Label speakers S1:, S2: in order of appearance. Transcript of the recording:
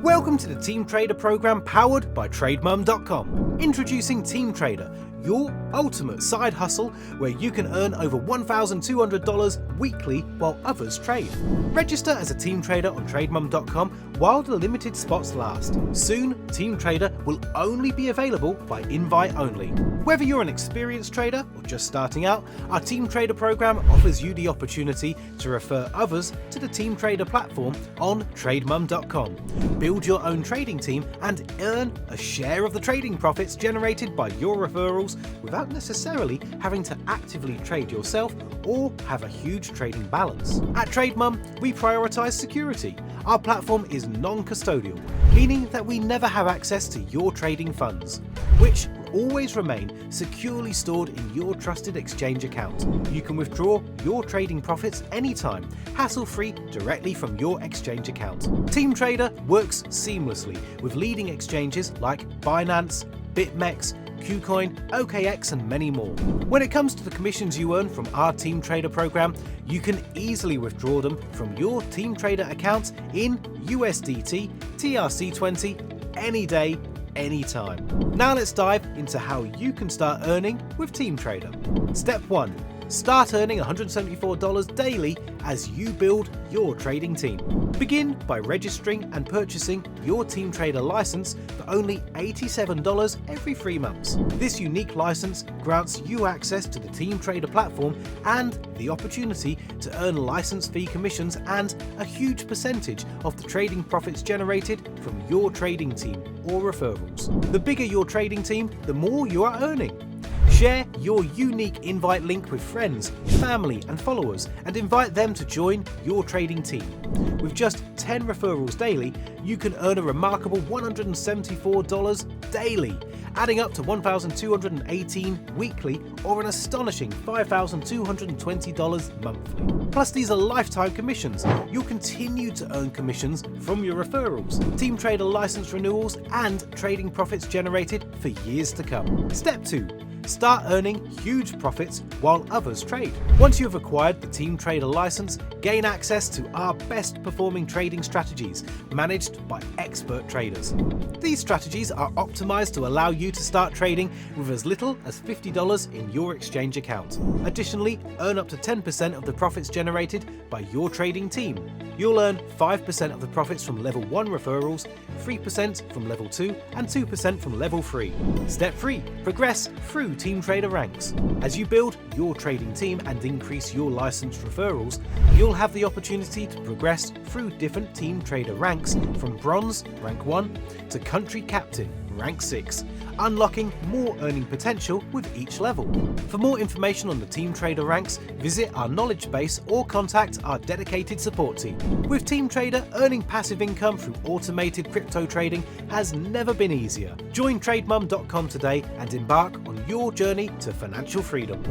S1: Welcome to the Teamtrader Program powered by TradeMum.com. Introducing Teamtrader, your ultimate side hustle where you can earn over $1,200 weekly while others trade. Register as a Teamtrader on TradeMum.com while the limited spots last. Soon, Teamtrader will only be available by invite only. Whether you're an experienced trader or just starting out, our Teamtrader program offers you the opportunity to refer others to the Teamtrader platform on TradeMum.com. Build your own trading team and earn a share of the trading profits generated by your referrals without necessarily having to actively trade yourself or have a huge trading balance. At TradeMum, we prioritize security. Our platform is non-custodial, meaning that we never have access to your trading funds, which will always remain securely stored in your trusted exchange account. You can withdraw your trading profits anytime, hassle-free, directly from your exchange account. Teamtrader works seamlessly with leading exchanges like Binance, BitMEX, KuCoin, OKX and many more. When it comes to the commissions you earn from our Teamtrader program, you can easily withdraw them from your Teamtrader account in USDT, TRC20, any day, anytime. Now let's dive into how you can start earning with Teamtrader. Step 1. Start earning $174 daily as you build your trading team. Begin by registering and purchasing your Teamtrader license for only $87 every 3 months. This unique license grants you access to the Teamtrader platform and the opportunity to earn license fee commissions and a huge percentage of the trading profits generated from your trading team or referrals. The bigger your trading team, the more you are earning. Share your unique invite link with friends, family and followers and invite them to join your trading team. With just 10 referrals daily, you can earn a remarkable $174 daily, adding up to $1,218 weekly or an astonishing $5,220 monthly. Plus, these are lifetime commissions. You'll continue to earn commissions from your referrals, Teamtrader license renewals and trading profits generated for years to come. Step 2. Start earning huge profits while others trade. Once you have acquired the Teamtrader license, gain access to our best performing trading strategies managed by expert traders. These strategies are optimized to allow you to start trading with as little as $50 in your exchange account. Additionally, earn up to 10% of the profits generated by your trading team. You'll earn 5% of the profits from level 1 referrals, 3% from level 2 and 2% from level 3. Step 3. Progress through Teamtrader ranks. As you build your trading team and increase your licensed referrals, you'll have the opportunity to progress through different Teamtrader ranks from Bronze, rank 1, to Country Captain, rank 6, unlocking more earning potential with each level. For more information on the Teamtrader ranks, visit our knowledge base or contact our dedicated support team. With Teamtrader, earning passive income through automated crypto trading has never been easier. Join TradeMum.com today and embark on your journey to financial freedom.